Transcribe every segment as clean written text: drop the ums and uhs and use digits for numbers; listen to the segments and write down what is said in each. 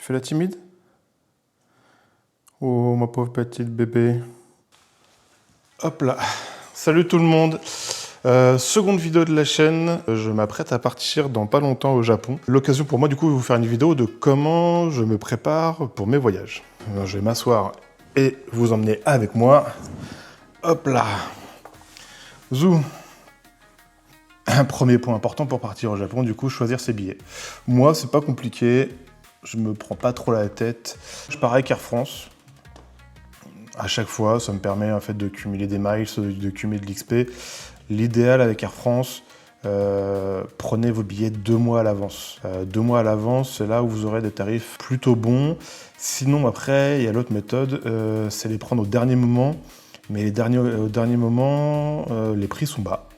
fais la timide? Oh, ma pauvre petite bébé. Hop là. Salut tout le monde. Seconde vidéo de la chaîne. Je m'apprête à partir dans pas longtemps au Japon. L'occasion pour moi, du coup, de vous faire une vidéo de comment je me prépare pour mes voyages. Alors, je vais m'asseoir et vous emmener avec moi. Hop là. Zou. Un premier point important pour partir au Japon, du coup, choisir ses billets. Moi, c'est pas compliqué. Je me prends pas trop la tête. Je pars avec Air France. À chaque fois, ça me permet en fait de cumuler des miles, de cumuler de l'XP. L'idéal avec Air France, prenez vos billets 2 mois à l'avance. 2 mois à l'avance, c'est là où vous aurez des tarifs plutôt bons. Sinon, après, il y a l'autre méthode, c'est les prendre au dernier moment. Mais au dernier moment, les prix sont bas.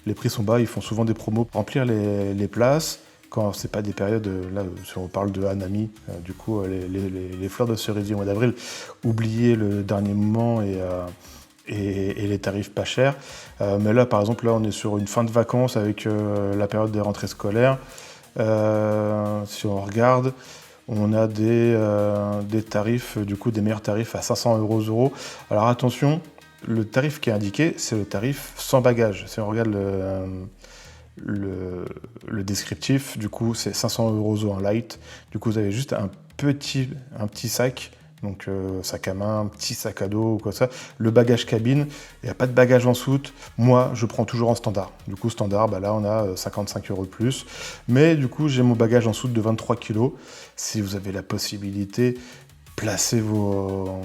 Les prix sont bas, ils font souvent des promos pour remplir les places. Quand c'est pas des périodes, là, si on parle de Hanami, du coup, les fleurs de cerisier au mois d'avril, oubliez le dernier moment et les tarifs pas chers. Mais là, par exemple, là, on est sur une fin de vacances avec la période des rentrées scolaires. Si on regarde, on a des tarifs, du coup, des meilleurs tarifs à 500 €. Alors attention, le tarif qui est indiqué, c'est le tarif sans bagage. Si on regarde le descriptif, du coup, c'est 500 € en light. Du coup, vous avez juste un petit sac, donc sac à main, un petit sac à dos ou quoi ça. Le bagage cabine, il n'y a pas de bagage en soute. Moi, je prends toujours en standard. Du coup, standard, bah là, on a 55 € de plus. Mais du coup, j'ai mon bagage en soute de 23 kg. Si vous avez la possibilité, placez vos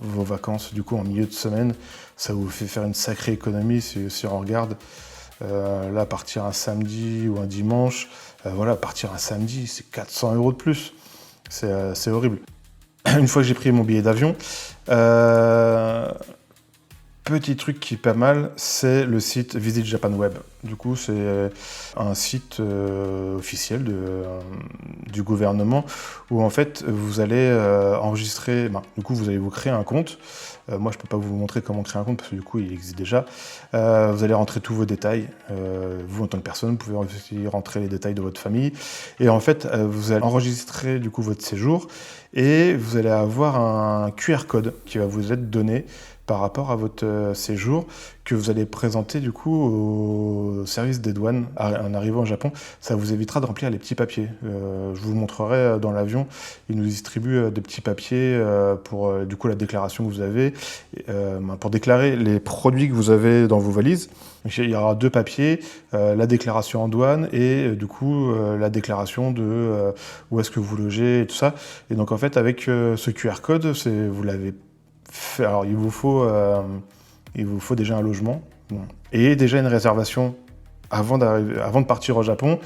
vacances du coup en milieu de semaine. Ça vous fait faire une sacrée économie si on regarde. Là, partir un samedi ou un dimanche, voilà, partir un samedi, c'est 400 € de plus. C'est horrible. Une fois que j'ai pris mon billet d'avion, petit truc qui est pas mal, c'est le site Visit Japan Web. Du coup, c'est un site officiel du gouvernement où en fait vous allez enregistrer. Du coup, vous allez vous créer un compte. Moi, je peux pas vous montrer comment créer un compte parce que du coup, il existe déjà. Vous allez rentrer tous vos détails. Vous, en tant que personne, vous pouvez aussi rentrer les détails de votre famille. Et en fait, vous allez enregistrer du coup votre séjour et vous allez avoir un QR code qui va vous être donné par rapport à votre séjour que vous allez présenter du coup au service des douanes en arrivant au Japon. Ça vous évitera de remplir les petits papiers. Je vous montrerai dans l'avion, ils nous distribuent des petits papiers pour du coup la déclaration que vous avez, pour déclarer les produits que vous avez dans vos valises. Donc, il y aura 2 papiers, la déclaration en douane et du coup la déclaration de où est-ce que vous logez et tout ça. Et donc en fait avec ce QR code, vous l'avez fait. Alors il vous faut déjà un logement et déjà une réservation avant de partir au Japon.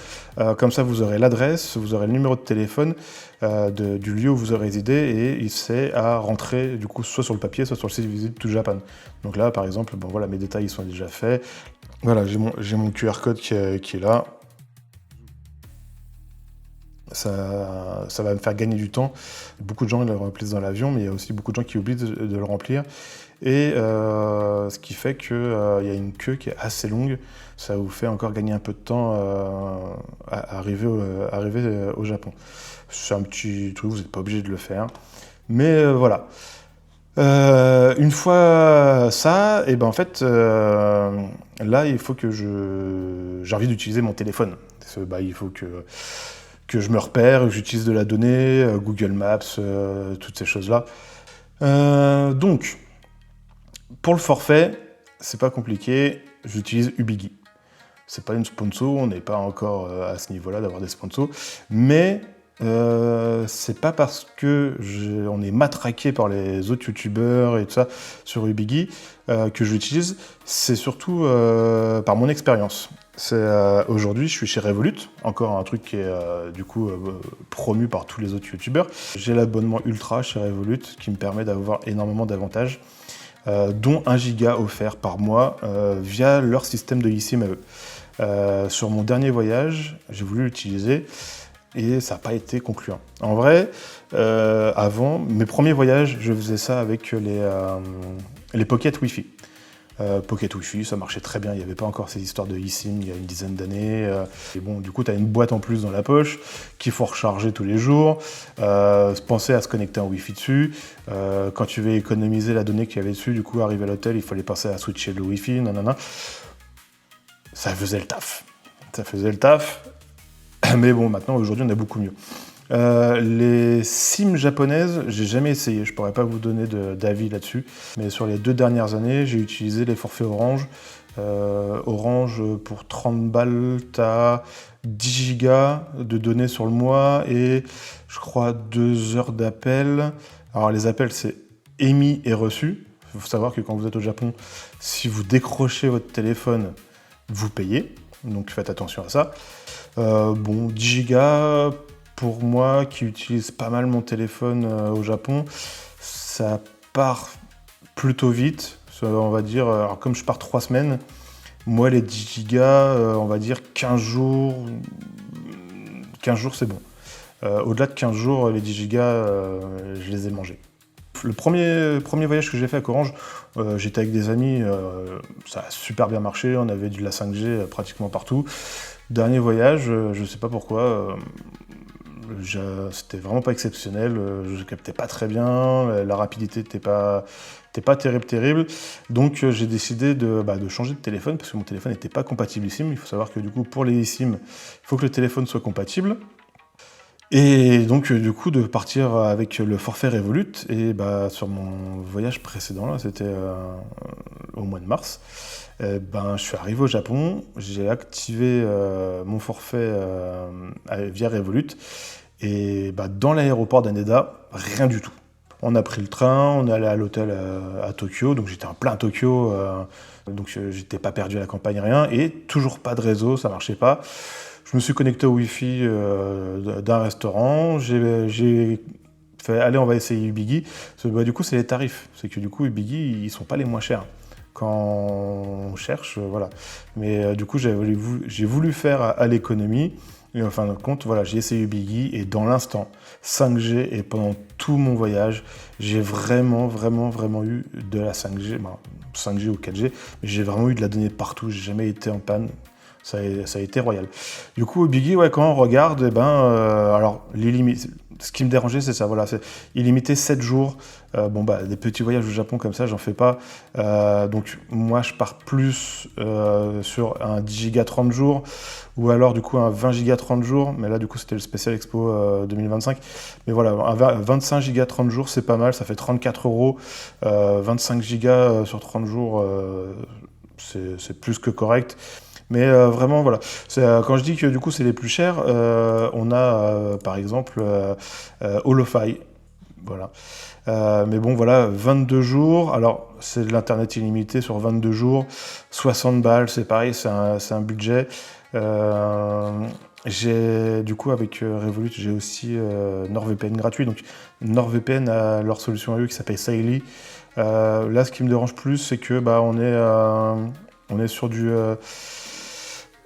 Comme ça, vous aurez l'adresse, vous aurez le numéro de téléphone du lieu où vous aurez résidé et il sait à rentrer du coup soit sur le papier, soit sur le site Visit to Japan. Donc là, par exemple, bon voilà, mes détails ils sont déjà faits. Voilà, j'ai mon QR code qui est là. Ça va me faire gagner du temps. Beaucoup de gens le remplissent dans l'avion, mais il y a aussi beaucoup de gens qui oublient de le remplir. Et ce qui fait qu'il y a une queue qui est assez longue. Ça vous fait encore gagner un peu de temps à arriver au Japon. C'est un petit truc, vous n'êtes pas obligé de le faire. Mais voilà. Une fois ça, et ben en fait, là, il faut que j'ai envie d'utiliser mon téléphone. Il faut que je me repère, que j'utilise de la donnée, Google Maps, toutes ces choses-là. Donc, pour le forfait, c'est pas compliqué, j'utilise Ubigi. C'est pas une sponsor, on n'est pas encore à ce niveau-là d'avoir des sponsors, mais c'est pas parce que on est matraqué par les autres youtubeurs et tout ça sur Ubigi que je l'utilise, c'est surtout par mon expérience. Aujourd'hui, je suis chez Revolut, encore un truc qui est du coup promu par tous les autres youtubeurs. J'ai l'abonnement Ultra chez Revolut qui me permet d'avoir énormément d'avantages, dont 1 giga offert par mois via leur système de eSIM à eux. Sur mon dernier voyage, j'ai voulu l'utiliser et ça n'a pas été concluant. En vrai, avant, mes premiers voyages, je faisais ça avec les pockets Wi-Fi. Pocket Wi-Fi, ça marchait très bien. Il n'y avait pas encore ces histoires de eSIM il y a une dizaine d'années. Et bon, du coup, tu as une boîte en plus dans la poche qu'il faut recharger tous les jours. Penser à se connecter en Wi-Fi dessus. Quand tu veux économiser la donnée qu'il y avait dessus, du coup, arriver à l'hôtel, il fallait penser à switcher le Wi-Fi, nanana. Ça faisait le taf. Ça faisait le taf. Mais bon, maintenant, aujourd'hui, on a beaucoup mieux. Les SIM japonaises, j'ai jamais essayé, je pourrais pas vous donner d'avis là-dessus. Mais sur les 2 dernières années, j'ai utilisé les forfaits Orange. Orange, pour 30 balles, t'as 10 gigas de données sur le mois et je crois 2 heures d'appel. Alors les appels, c'est émis et reçu. Il faut savoir que quand vous êtes au Japon, si vous décrochez votre téléphone, vous payez. Donc faites attention à ça. Bon, 10 gigas, pour moi qui utilise pas mal mon téléphone au Japon, ça part plutôt vite. On va dire, alors comme je pars 3 semaines, moi les 10 gigas, on va dire 15 jours. 15 jours c'est bon. Au-delà de 15 jours, les 10 gigas, je les ai mangés. Le premier voyage que j'ai fait avec Orange, j'étais avec des amis, ça a super bien marché, on avait de la 5G pratiquement partout. Dernier voyage, je sais pas pourquoi, c'était vraiment pas exceptionnel, je captais pas très bien, la rapidité n'était pas terrible. Donc j'ai décidé de changer de téléphone parce que mon téléphone n'était pas compatible eSIM. Il faut savoir que du coup pour les eSIM, il faut que le téléphone soit compatible. Et donc du coup de partir avec le forfait Revolut et sur mon voyage précédent, là, c'était au mois de mars, je suis arrivé au Japon, j'ai activé mon forfait via Revolut et dans l'aéroport d'Haneda, rien du tout. On a pris le train, on est allé à l'hôtel à Tokyo, donc j'étais en plein Tokyo, donc j'étais pas perdu à la campagne, rien, et toujours pas de réseau, ça marchait pas. Je me suis connecté au Wi-Fi d'un restaurant, j'ai fait, allez, on va essayer Ubigui. Du coup, c'est les tarifs. C'est que du coup, Ubigui, ils sont pas les moins chers quand on cherche, voilà. Mais du coup, j'ai voulu faire à l'économie. Et en fin de compte, voilà, j'ai essayé Ubigui et dans l'instant, 5G et pendant tout mon voyage, j'ai vraiment eu de la 5G, 5G ou 4G, mais j'ai vraiment eu de la donnée partout, j'ai jamais été en panne. Ça a été royal. Du coup, Ubigui, ouais, quand on regarde, alors, ce qui me dérangeait, c'est ça, voilà, c'est illimité 7 jours. Des petits voyages au Japon comme ça, j'en fais pas. Donc, moi, je pars plus sur un 10 gigas 30 jours, ou alors, du coup, un 20 gigas 30 jours. Mais là, du coup, c'était le Spécial Expo 2025. Mais voilà, un 25 gigas 30 jours, c'est pas mal, ça fait 34 €. 25 gigas sur 30 jours, c'est plus que correct. Mais vraiment, voilà. Quand je dis que du coup c'est les plus chers, on a par exemple Holofi. Voilà. Mais bon, voilà, 22 jours. Alors, c'est de l'internet illimité sur 22 jours. 60 balles, c'est pareil, c'est un budget. Du coup, avec Revolut, j'ai aussi NordVPN gratuit. Donc, NordVPN a leur solution à eux qui s'appelle Saily. Là, ce qui me dérange plus, c'est que on est sur du.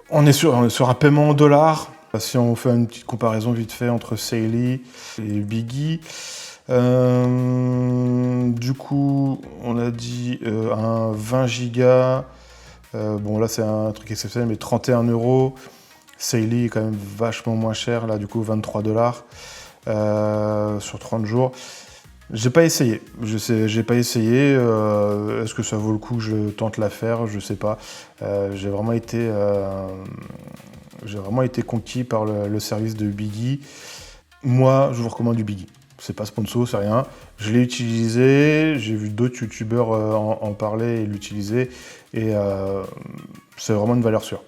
On est sur un paiement en dollars. Si on fait une petite comparaison vite fait entre Saily et Ubigui, du coup, on a dit un 20 gigas. Bon, là, c'est un truc exceptionnel, mais 31 €. Saily est quand même vachement moins cher, là, du coup, 23 $ sur 30 jours. J'ai pas essayé. J'ai pas essayé. Est-ce que ça vaut le coup que je tente l'affaire? Je sais pas. J'ai vraiment été conquis par le service de Ubigui. Moi, je vous recommande Ubigui. C'est pas sponsor, c'est rien. Je l'ai utilisé. J'ai vu d'autres youtubeurs en parler et l'utiliser. Et c'est vraiment une valeur sûre.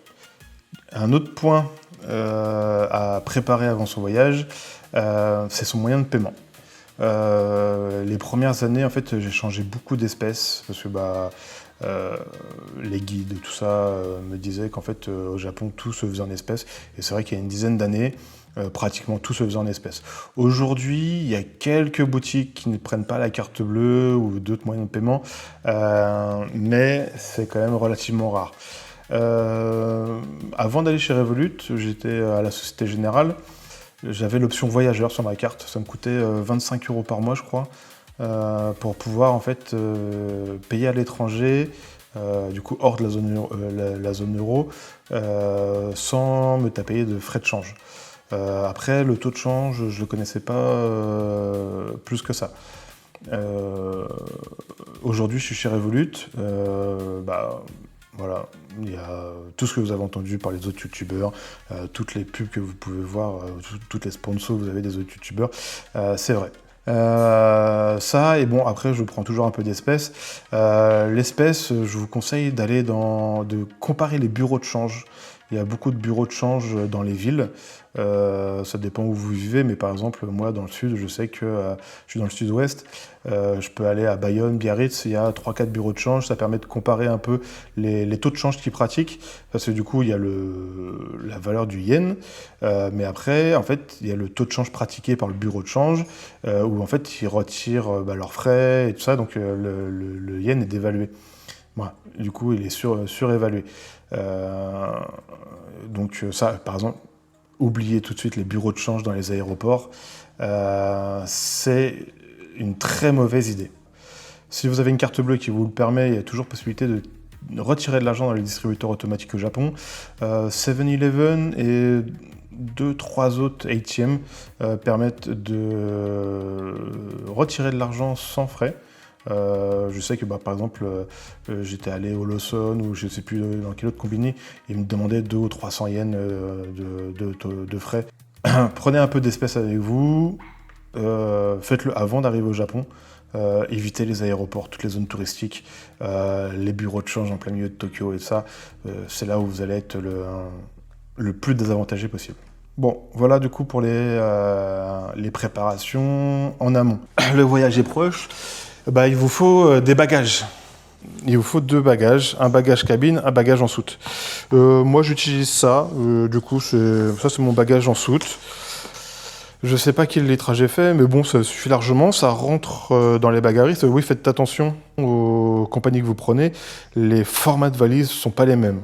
Un autre point à préparer avant son voyage, c'est son moyen de paiement. Les premières années, en fait, j'ai changé beaucoup d'espèces parce que les guides, tout ça, me disaient qu'en fait, au Japon, tout se faisait en espèces. Et c'est vrai qu'il y a une dizaine d'années, pratiquement tout se faisait en espèces. Aujourd'hui, il y a quelques boutiques qui ne prennent pas la carte bleue ou d'autres moyens de paiement, mais c'est quand même relativement rare. Avant d'aller chez Revolut, j'étais à la Société Générale. J'avais l'option voyageur sur ma carte, ça me coûtait 25 € par mois, je crois, pour pouvoir en fait payer à l'étranger du coup hors de la zone euro, sans me taper de frais de change. Après, le taux de change, je ne le connaissais pas plus que ça. Aujourd'hui, je suis chez Revolut. Voilà, il y a tout ce que vous avez entendu par les autres youtubeurs, toutes les pubs que vous pouvez voir, toutes les sponsors que vous avez des autres youtubeurs, c'est vrai. Ça, et bon, après, je prends toujours un peu d'espèces. L'espèce, je vous conseille de comparer les bureaux de change. Il y a beaucoup de bureaux de change dans les villes. Ça dépend où vous vivez, mais par exemple, moi, dans le sud, je sais que je suis dans le sud-ouest. Je peux aller à Bayonne, Biarritz, il y a 3-4 bureaux de change. Ça permet de comparer un peu les taux de change qu'ils pratiquent. Parce que du coup, il y a la valeur du yen. Mais après, en fait, il y a le taux de change pratiqué par le bureau de change, où en fait, ils retirent leurs frais et tout ça. Donc, le yen est dévalué. Voilà. Du coup, il est surévalué. Donc ça, par exemple, oubliez tout de suite les bureaux de change dans les aéroports. C'est une très mauvaise idée. Si vous avez une carte bleue qui vous le permet, il y a toujours possibilité de retirer de l'argent dans les distributeurs automatiques au Japon. 7-Eleven et 2-3 autres ATM permettent de retirer de l'argent sans frais. Je sais que par exemple j'étais allé au Lawson ou je ne sais plus dans quel autre combiné, ils me demandaient 200 ou 300 yens de frais. Prenez un peu d'espèces avec vous, faites-le avant d'arriver au Japon, évitez les aéroports, toutes les zones touristiques, les bureaux de change en plein milieu de Tokyo et ça, c'est là où vous allez être le plus désavantagé possible. Bon, voilà du coup pour les préparations en amont. Le voyage est proche. Il vous faut des bagages. Il vous faut 2 bagages, un bagage cabine, un bagage en soute. Moi j'utilise ça, du coup ça c'est mon bagage en soute. Je sais pas quel litrage j'ai fait, mais bon ça suffit largement, ça rentre dans les bagaristes. Oui, faites attention aux compagnies que vous prenez, les formats de valises sont pas les mêmes.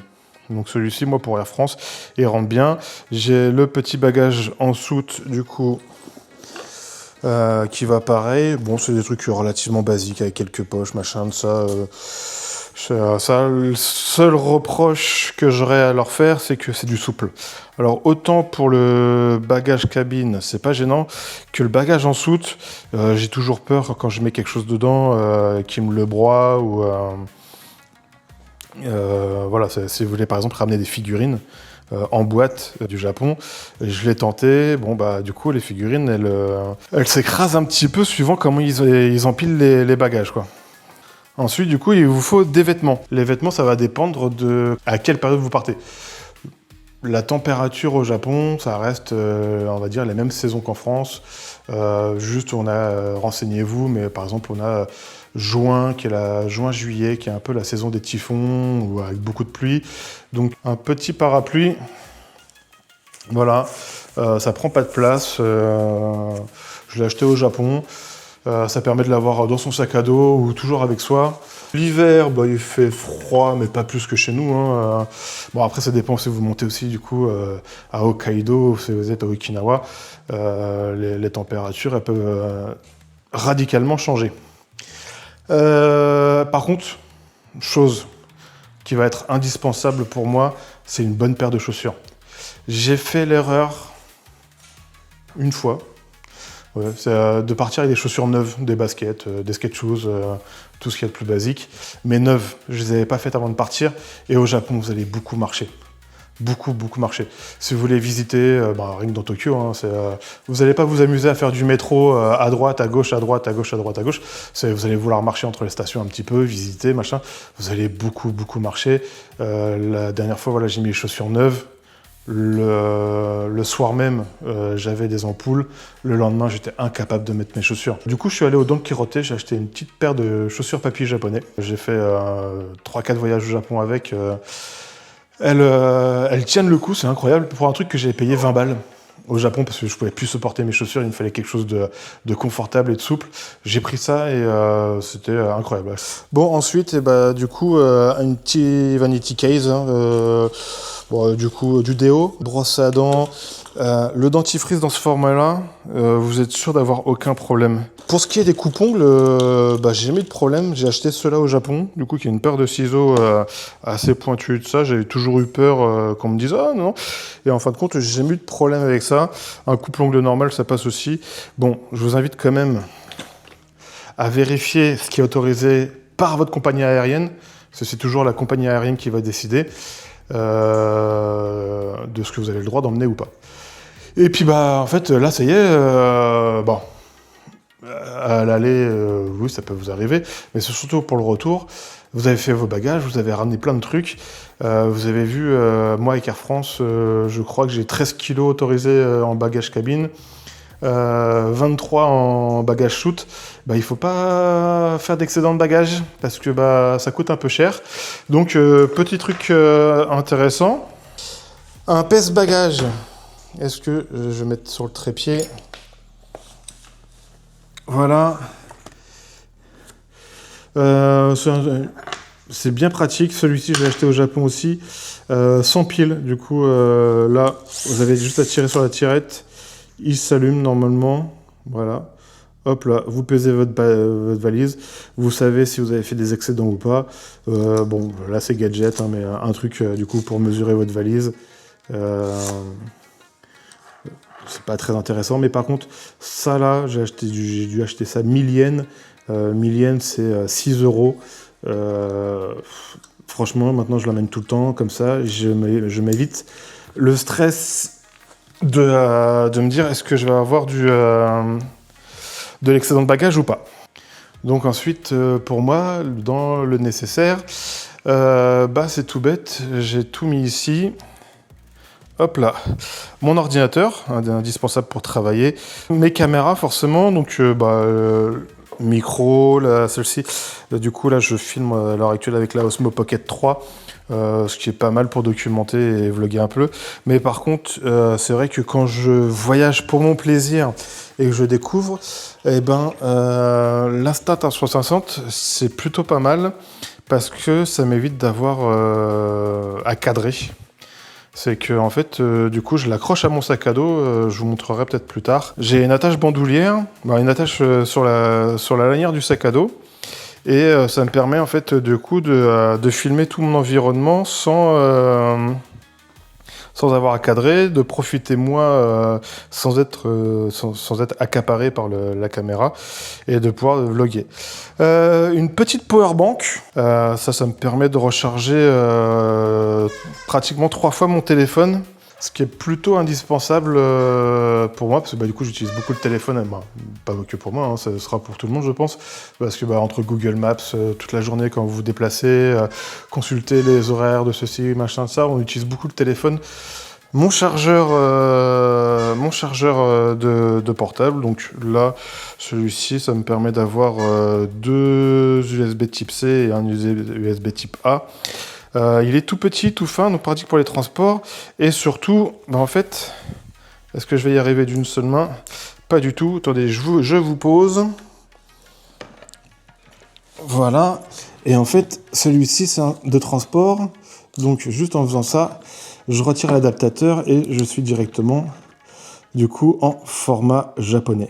Donc celui-ci, moi pour Air France, il rentre bien. J'ai le petit bagage en soute, du coup, qui va pareil. Bon, c'est des trucs relativement basiques avec quelques poches, machin, de ça. Ça, le seul reproche que j'aurais à leur faire, c'est que c'est du souple. Alors autant pour le bagage cabine, c'est pas gênant, que le bagage en soute, j'ai toujours peur quand je mets quelque chose dedans qui me le broie ou voilà, si vous voulez par exemple ramener des figurines en boîte du Japon. Je l'ai tenté. Bon, du coup, les figurines, elles s'écrasent un petit peu suivant comment ils empilent les bagages, quoi. Ensuite, du coup, il vous faut des vêtements. Les vêtements, ça va dépendre de à quelle période vous partez. La température au Japon, ça reste, on va dire, les mêmes saisons qu'en France. Juste, on a, renseignez-vous, mais par exemple, on a juin, qui est la juin-juillet, qui est un peu la saison des typhons, ou avec beaucoup de pluie. Donc, un petit parapluie, voilà, ça prend pas de place. Je l'ai acheté au Japon. Ça permet de l'avoir dans son sac à dos ou toujours avec soi. L'hiver, il fait froid, mais pas plus que chez nous, hein. Bon, après, ça dépend si vous montez aussi, du coup, à Hokkaido, si vous êtes à Okinawa. Les températures, elles peuvent radicalement changer. Par contre, chose qui va être indispensable pour moi, c'est une bonne paire de chaussures. J'ai fait l'erreur une fois. Ouais, c'est de partir avec des chaussures neuves, des baskets, des skate shoes, tout ce qu'il y a de plus basique, mais neuves. Je les avais pas faites avant de partir. Et au Japon, vous allez beaucoup marcher. Beaucoup marcher. Si vous voulez visiter, rien que dans Tokyo, hein, vous n'allez pas vous amuser à faire du métro à droite, à gauche, à droite, à gauche, à droite, à gauche. Vous allez vouloir marcher entre les stations un petit peu, visiter, machin. Vous allez beaucoup marcher. La dernière fois, voilà, j'ai mis les chaussures neuves. Le soir même, j'avais des ampoules. Le lendemain, j'étais incapable de mettre mes chaussures. Du coup, je suis allé au Don Quirote, j'ai acheté une petite paire de chaussures papier japonais. J'ai fait 3-4 voyages au Japon avec. Elles tiennent le coup, c'est incroyable. Pour un truc que j'avais payé 20 balles au Japon, parce que je pouvais plus supporter mes chaussures, il me fallait quelque chose de confortable et de souple. J'ai pris ça et c'était incroyable. Bon, ensuite, du coup, une petite vanity case, du coup, du déo, brosse à dents, Le dentifrice dans ce format-là, vous êtes sûr d'avoir aucun problème. Pour ce qui est des coupes-ongles, j'ai jamais eu de problème. J'ai acheté ceux-là au Japon, du coup, qui est une paire de ciseaux assez pointus de ça. J'avais toujours eu peur qu'on me dise « Ah non !» Et en fin de compte, j'ai jamais eu de problème avec ça. Un coupe-ongle normal, ça passe aussi. Bon, je vous invite quand même à vérifier ce qui est autorisé par votre compagnie aérienne, parce que c'est toujours la compagnie aérienne qui va décider de ce que vous avez le droit d'emmener ou pas. Et puis en fait, là, ça y est, à l'aller, oui, ça peut vous arriver, mais c'est surtout pour le retour. Vous avez fait vos bagages, vous avez ramené plein de trucs. Vous avez vu, moi avec Air France, je crois que j'ai 13 kilos autorisés en bagage cabine, 23 en bagage shoot. Il faut pas faire d'excédent de bagage, parce que ça coûte un peu cher. Donc, petit truc intéressant, un pèse-bagage. Est-ce que je vais mettre sur le trépied? Voilà. C'est bien pratique. Celui-ci, je l'ai acheté au Japon aussi. Sans pile. Du coup, là, vous avez juste à tirer sur la tirette. Il s'allume normalement. Voilà. Hop là, vous pesez votre valise. Vous savez si vous avez fait des excédents ou pas. Bon, là, c'est gadget, hein, mais un truc, du coup, pour mesurer votre valise. C'est pas très intéressant, mais par contre, ça là, j'ai dû acheter ça 1000 yens. 1000 yens, c'est 6 euros. Franchement, maintenant, je l'amène tout le temps, comme ça, je m'évite le stress de me dire est-ce que je vais avoir de l'excédent de bagage ou pas. Donc ensuite, pour moi, dans le nécessaire, c'est tout bête, j'ai tout mis ici. Hop là, mon ordinateur, indispensable pour travailler, mes caméras forcément, donc micro, celle-ci, du coup là je filme à l'heure actuelle avec la Osmo Pocket 3, ce qui est pas mal pour documenter et vlogger un peu, mais par contre c'est vrai que quand je voyage pour mon plaisir et que je découvre, l'Insta360 c'est plutôt pas mal, parce que ça m'évite d'avoir à cadrer. C'est que en fait, du coup, je l'accroche à mon sac à dos. Je vous montrerai peut-être plus tard. J'ai une attache bandoulière, une attache sur la lanière du sac à dos, et ça me permet en fait du coup de filmer tout mon environnement sans avoir à cadrer, de profiter moi sans être accaparé par la caméra, et de pouvoir vlogger. Une petite powerbank, ça me permet de recharger pratiquement 3 fois mon téléphone, ce qui est plutôt indispensable pour moi, parce que du coup j'utilise beaucoup le téléphone, pas que pour moi, hein, ça sera pour tout le monde je pense, parce que entre Google Maps, toute la journée quand vous vous déplacez, consulter les horaires de ceci, machin, de ça, on utilise beaucoup le téléphone. Mon chargeur de portable, donc là, celui-ci, ça me permet d'avoir 2 USB type C et un USB type A. Il est tout petit, tout fin, donc pratique pour les transports. Et surtout, en fait, est-ce que je vais y arriver d'une seule main? Pas du tout. Attendez, je vous pose. Voilà. Et en fait, celui-ci, c'est de transport. Donc, juste en faisant ça, je retire l'adaptateur et je suis directement, du coup, en format japonais.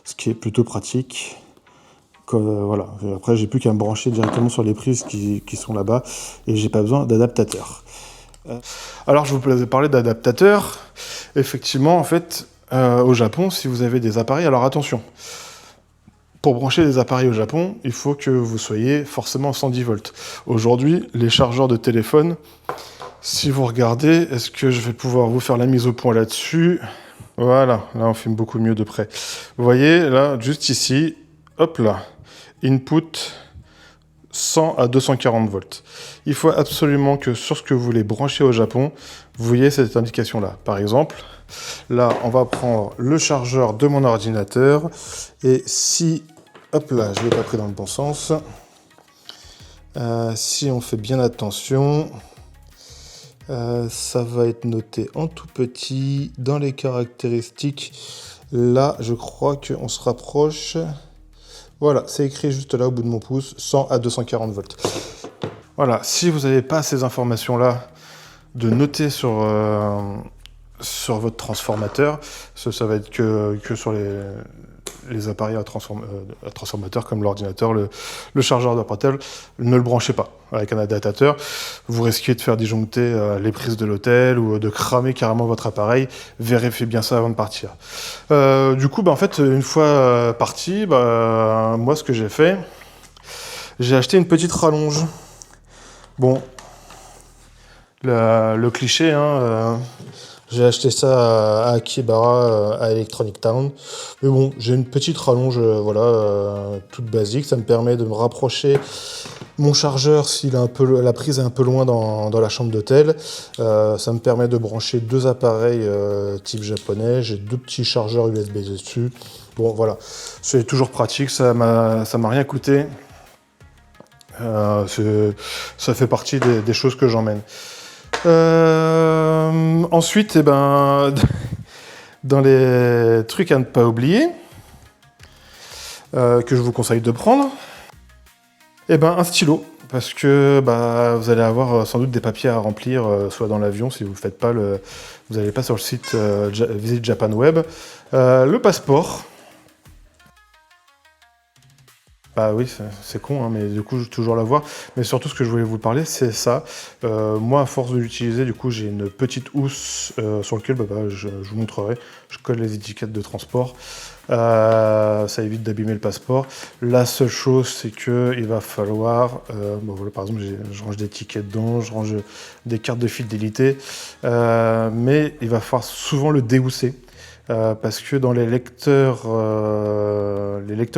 Ce qui est plutôt pratique. Voilà. Après, j'ai plus qu'à me brancher directement sur les prises qui sont là-bas et j'ai pas besoin d'adaptateur. Alors, je vous parler d'adaptateur. Effectivement, en fait, au Japon, si vous avez des appareils, alors attention. Pour brancher les appareils au Japon, il faut que vous soyez forcément 110 volts. Aujourd'hui, les chargeurs de téléphone, si vous regardez, est-ce que je vais pouvoir vous faire la mise au point là-dessus? Voilà, là on filme beaucoup mieux de près. Vous voyez, là, juste ici, hop là, input 100 à 240 volts. Il faut absolument que sur ce que vous voulez brancher au Japon, vous voyez cette indication-là. Par exemple, là, on va prendre le chargeur de mon ordinateur, et si, hop là, je ne l'ai pas pris dans le bon sens, si on fait bien attention, ça va être noté en tout petit, dans les caractéristiques, là, je crois qu'on se rapproche. Voilà, c'est écrit juste là au bout de mon pouce, 100 à 240 volts. Voilà, si vous n'avez pas ces informations-là, de noter sur sur votre transformateur. Ça va être que sur les appareils à transformateur comme l'ordinateur, le chargeur de portable. Ne le branchez pas avec un adaptateur. Vous risquez de faire disjoncter les prises de l'hôtel ou de cramer carrément votre appareil. Vérifiez bien ça avant de partir. Du coup, en fait, une fois parti, moi, ce que j'ai fait, j'ai acheté une petite rallonge. Bon, le cliché, hein, j'ai acheté ça à Akihabara, à Electronic Town. Mais bon, j'ai une petite rallonge, voilà, toute basique. Ça me permet de me rapprocher mon chargeur si la prise est un peu loin dans la chambre d'hôtel. Ça me permet de brancher 2 appareils type japonais. J'ai 2 petits chargeurs USB dessus. Bon, voilà, c'est toujours pratique. Ça m'a rien coûté. Ça fait partie des choses que j'emmène. Ensuite, dans les trucs à ne pas oublier, que je vous conseille de prendre, un stylo, parce que vous allez avoir sans doute des papiers à remplir, soit dans l'avion, si vous faites pas vous n'allez pas sur le site Visit Japan Web, le passeport. Bah oui, c'est con, hein, mais du coup, je vais toujours l'avoir. Mais surtout, ce que je voulais vous parler, c'est ça. Moi, à force de l'utiliser, du coup, j'ai une petite housse sur laquelle je vous montrerai. Je colle les étiquettes de transport. Ça évite d'abîmer le passeport. La seule chose, c'est qu'il va falloir... voilà, par exemple, je range des tickets dedans, je range des cartes de fidélité. Mais il va falloir souvent le déhousser. Parce que dans les lecteurs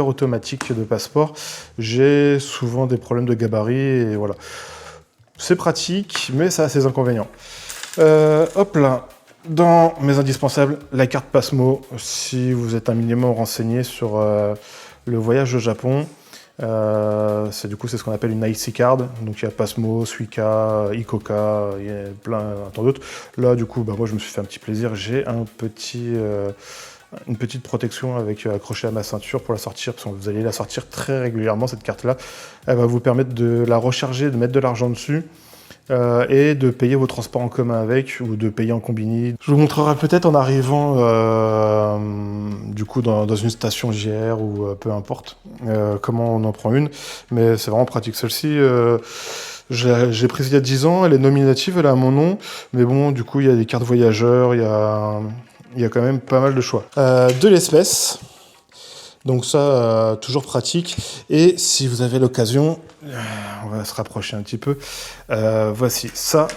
automatiques de passeport, j'ai souvent des problèmes de gabarit et voilà. C'est pratique, mais ça a ses inconvénients. Hop là, dans mes indispensables, la carte Pasmo, si vous êtes un minimum renseigné sur le voyage au Japon. C'est ce qu'on appelle une IC card, donc il y a Pasmo, Suica, Icoca, il y a tant d'autres. Là du coup moi je me suis fait un petit plaisir, j'ai une petite protection accrochée à ma ceinture pour la sortir, parce que vous allez la sortir très régulièrement cette carte là. Elle va vous permettre de la recharger, de mettre de l'argent dessus. Et de payer vos transports en commun avec, ou de payer en combini. Je vous montrerai peut-être en arrivant du coup dans une station JR ou peu importe comment on en prend une, mais c'est vraiment pratique. Celle-ci, j'ai prise il y a 10 ans, elle est nominative, elle a mon nom, mais bon, du coup il y a des cartes voyageurs, il y a quand même pas mal de choix. De l'espèce. Donc ça, toujours pratique. Et si vous avez l'occasion, on va se rapprocher un petit peu. Voici, ça,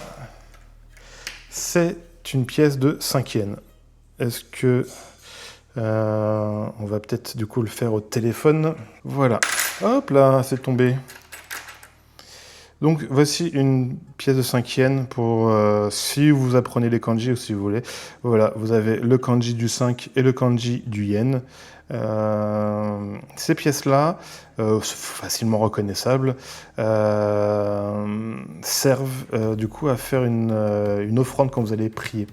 c'est une pièce de 5 yens. Est-ce que... on va peut-être du coup le faire au téléphone. Voilà. Hop là, c'est tombé. Donc voici une pièce de 5 yens pour si vous apprenez les kanji ou si vous voulez. Voilà, vous avez le kanji du 5 et le kanji du yen. Ces pièces-là, facilement reconnaissables, servent du coup à faire une offrande quand vous allez prier.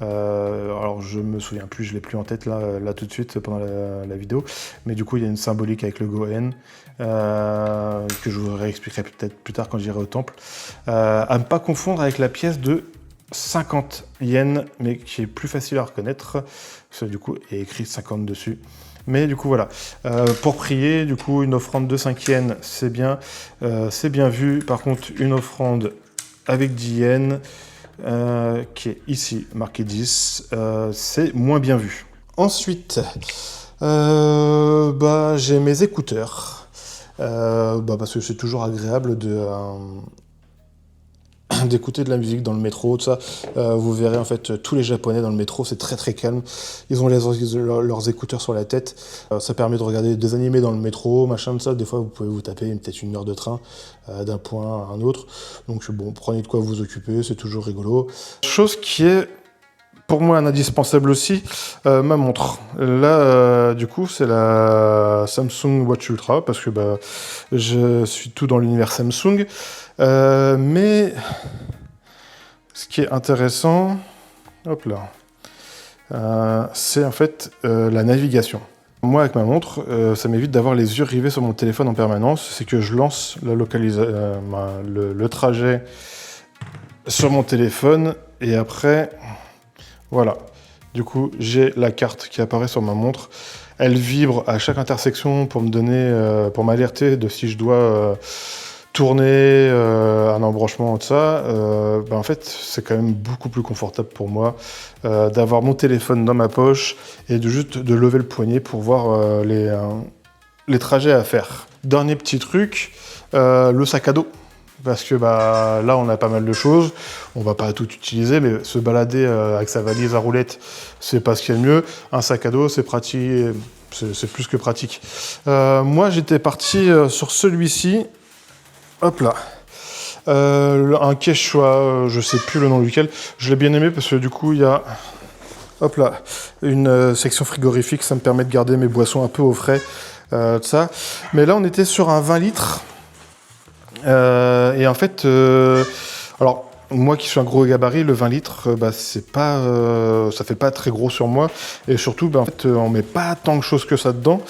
Alors je me souviens plus, je l'ai plus en tête là tout de suite pendant la vidéo, mais du coup il y a une symbolique avec le Goen que je vous réexpliquerai peut-être plus tard quand j'irai au temple, à ne pas confondre avec la pièce de 50 yens, mais qui est plus facile à reconnaître, parce que du coup il est écrit 50 dessus. Mais du coup voilà, pour prier, du coup une offrande de 5 yens c'est bien vu. Par contre une offrande avec 10 yens, qui est ici marqué 10, c'est moins bien vu. Ensuite, j'ai mes écouteurs, parce que c'est toujours agréable d'écouter de la musique dans le métro, tout ça. Vous verrez en fait tous les Japonais dans le métro, c'est très très calme. Ils ont leurs écouteurs sur la tête. Ça permet de regarder des animés dans le métro, machin de ça. Des fois, vous pouvez vous taper peut-être 1 heure de train d'un point à un autre. Donc bon, prenez de quoi vous occuper, c'est toujours rigolo. Chose qui est pour moi un indispensable aussi, ma montre. Là, du coup, c'est la Samsung Watch Ultra, parce que je suis tout dans l'univers Samsung. Mais ce qui est intéressant, hop là, c'est en fait la navigation. Moi, avec ma montre, ça m'évite d'avoir les yeux rivés sur mon téléphone en permanence. C'est que je lance le trajet sur mon téléphone et après, Voilà. Du coup, j'ai la carte qui apparaît sur ma montre. Elle vibre à chaque intersection pour me donner, pour m'alerter de si je dois tourner un embranchement, tout ça. En fait, c'est quand même beaucoup plus confortable pour moi d'avoir mon téléphone dans ma poche et de lever le poignet pour voir les trajets à faire. Dernier petit truc, le sac à dos. Parce que là, on a pas mal de choses. On va pas tout utiliser, mais se balader avec sa valise à roulettes, c'est pas ce qu'il y a de mieux. Un sac à dos, c'est pratique, c'est plus que pratique. Moi, j'étais parti sur celui-ci. Hop là. Un Quechua, je sais plus le nom duquel. Je l'ai bien aimé parce que du coup, il y a, hop là, une section frigorifique. Ça me permet de garder mes boissons un peu au frais, tout ça. Mais là, on était sur un 20 litres. Et en fait, alors moi qui suis un gros gabarit, le 20 litres, c'est pas, ça fait pas très gros sur moi. Et surtout, en fait, on met pas tant de choses que ça dedans.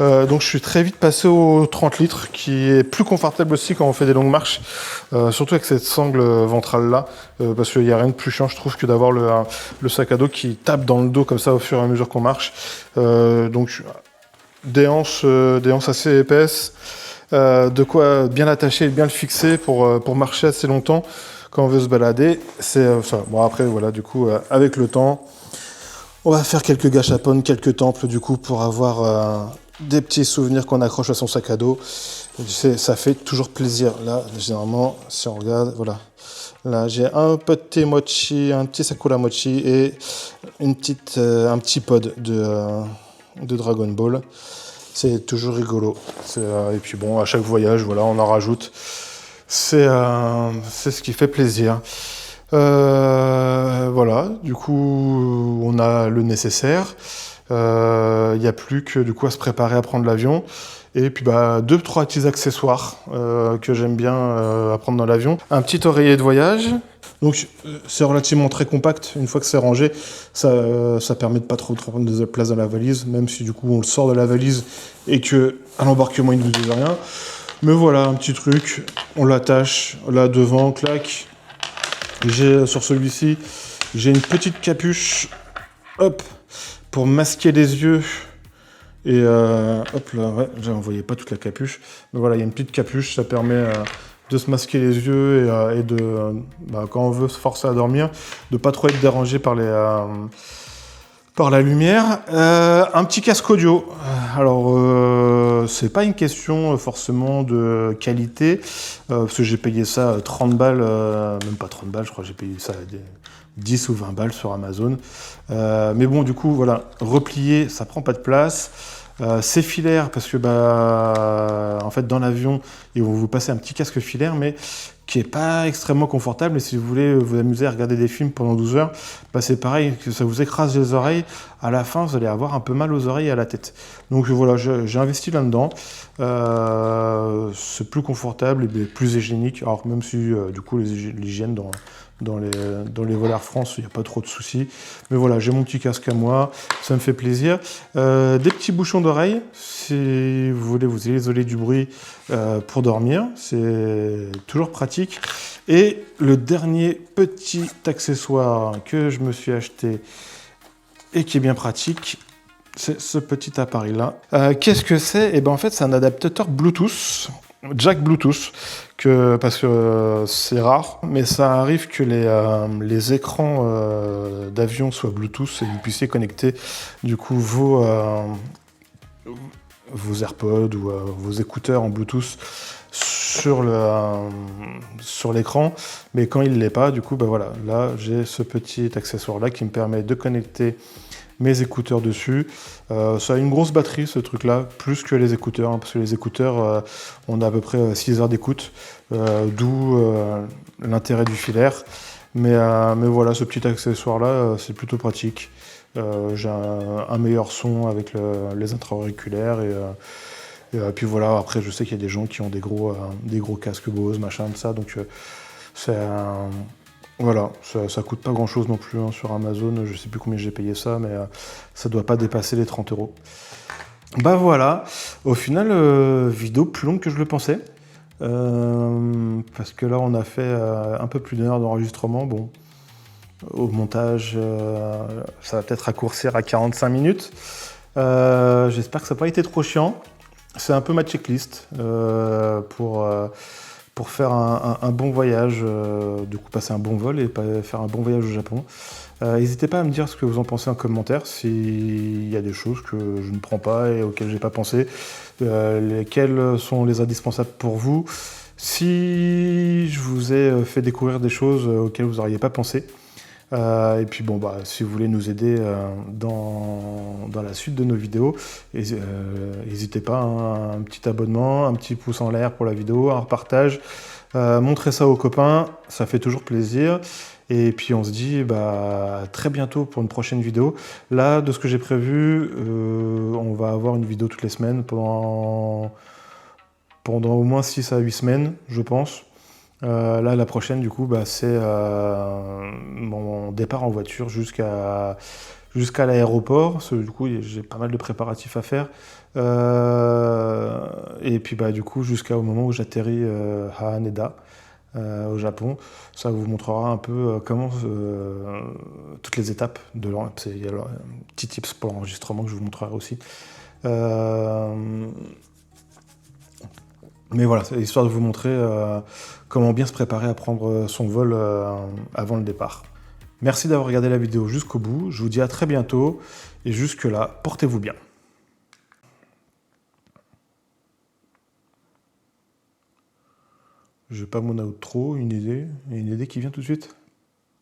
Donc je suis très vite passé au 30 litres, qui est plus confortable aussi quand on fait des longues marches, surtout avec cette sangle ventrale là, parce qu'il n'y a rien de plus chiant, je trouve, que d'avoir le sac à dos qui tape dans le dos comme ça au fur et à mesure qu'on marche. Donc des hanches assez épaisses. De quoi bien l'attacher et bien le fixer pour marcher assez longtemps quand on veut se balader. C'est ça. Bon, après, voilà, du coup, avec le temps, on va faire quelques gâchapones, quelques temples, du coup, pour avoir des petits souvenirs qu'on accroche à son sac à dos. Ça fait toujours plaisir. Là, généralement, si on regarde, voilà. Là, j'ai un petit mochi, un petit Sakura mochi et un petit pod de Dragon Ball. C'est toujours rigolo. Et puis bon, à chaque voyage, voilà, on en rajoute. C'est ce qui fait plaisir. Voilà, du coup, on a le nécessaire. Il n'y a plus que du coup à se préparer à prendre l'avion. Et puis 2-3 petits accessoires que j'aime bien prendre dans l'avion. Un petit oreiller de voyage. Donc c'est relativement très compact. Une fois que c'est rangé, ça permet de pas trop prendre de place dans la valise, même si du coup on le sort de la valise et que à l'embarquement il ne nous dit rien. Mais voilà, un petit truc, on l'attache là devant, clac. Sur celui-ci, j'ai une petite capuche, hop, pour masquer les yeux. Et hop là, ouais, j'en voyais pas toute la capuche. Mais voilà, il y a une petite capuche, ça permet de se masquer les yeux et de, quand on veut se forcer à dormir, de pas trop être dérangé par la lumière. Un petit casque audio. Alors, c'est pas une question forcément de qualité, parce que j'ai payé ça 30 balles, même pas 30 balles, je crois que j'ai payé ça 10 ou 20 balles sur Amazon. Mais bon, du coup, voilà, replié, ça prend pas de place. C'est filaire parce que en fait dans l'avion ils vont vous passer un petit casque filaire mais qui est pas extrêmement confortable, et si vous voulez vous amuser à regarder des films pendant 12 heures, c'est pareil, que ça vous écrase les oreilles, à la fin vous allez avoir un peu mal aux oreilles et à la tête. Donc voilà, j'ai investi là-dedans. C'est plus confortable et plus hygiénique, alors même si du coup l'hygiène dans les vols Air France, il n'y a pas trop de soucis. Mais voilà, j'ai mon petit casque à moi, ça me fait plaisir. Des petits bouchons d'oreille, si vous voulez vous isoler du bruit pour dormir, c'est toujours pratique. Et le dernier petit accessoire que je me suis acheté et qui est bien pratique, c'est ce petit appareil-là. Qu'est-ce que c'est ? En fait, c'est un adaptateur Bluetooth. Jack Bluetooth, parce que c'est rare, mais ça arrive que les écrans d'avion soient Bluetooth et vous puissiez connecter du coup vos AirPods ou vos écouteurs en Bluetooth sur l'écran, mais quand il ne l'est pas, du coup, voilà, là j'ai ce petit accessoire-là qui me permet de connecter mes écouteurs dessus. Ça a une grosse batterie ce truc là, plus que les écouteurs, parce que les écouteurs on a à peu près 6 heures d'écoute, d'où l'intérêt du filaire. Mais voilà, ce petit accessoire là c'est plutôt pratique. J'ai un meilleur son avec les intra-auriculaires et puis voilà, après je sais qu'il y a des gens qui ont des gros casques Bose, machin de ça, donc voilà, ça coûte pas grand chose non plus sur Amazon, je sais plus combien j'ai payé ça, mais ça doit pas dépasser les 30 €. Voilà, au final, vidéo plus longue que je le pensais, parce que là on a fait un peu plus d'1 heure d'enregistrement, bon, Au montage, ça va peut-être raccourcir à 45 minutes. J'espère que ça n'a pas été trop chiant. C'est un peu ma checklist pour faire un bon voyage, du coup passer un bon vol et faire un bon voyage au Japon. N'hésitez pas à me dire ce que vous en pensez en commentaire, s'il y a des choses que je ne prends pas et auxquelles j'ai pas pensé, lesquelles sont les indispensables pour vous, si je vous ai fait découvrir des choses auxquelles vous n'auriez pas pensé. Et puis bon, bah, si vous voulez nous aider dans la suite de nos vidéos, n'hésitez pas, hein, un petit abonnement, un petit pouce en l'air pour la vidéo, un partage, montrez ça aux copains, ça fait toujours plaisir. Et puis on se dit bah, à très bientôt pour une prochaine vidéo. Là, de ce que j'ai prévu, on va avoir une vidéo toutes les semaines pendant au moins 6 à 8 semaines, je pense. Là, la prochaine, du coup, bah, c'est mon départ en voiture jusqu'à l'aéroport. Parce que, du coup, j'ai pas mal de préparatifs à faire. Et puis, bah, du coup, jusqu'au moment où j'atterris à Haneda, au Japon. Ça vous montrera un peu comment toutes les étapes de l'enregistrement. Il y a un petit tips pour l'enregistrement que je vous montrerai aussi. Mais voilà, c'est histoire de vous montrer comment bien se préparer à prendre son vol avant le départ. Merci d'avoir regardé la vidéo jusqu'au bout. Je vous dis à très bientôt. Et jusque-là, portez-vous bien. Je n'ai pas mon outro, une idée qui vient tout de suite.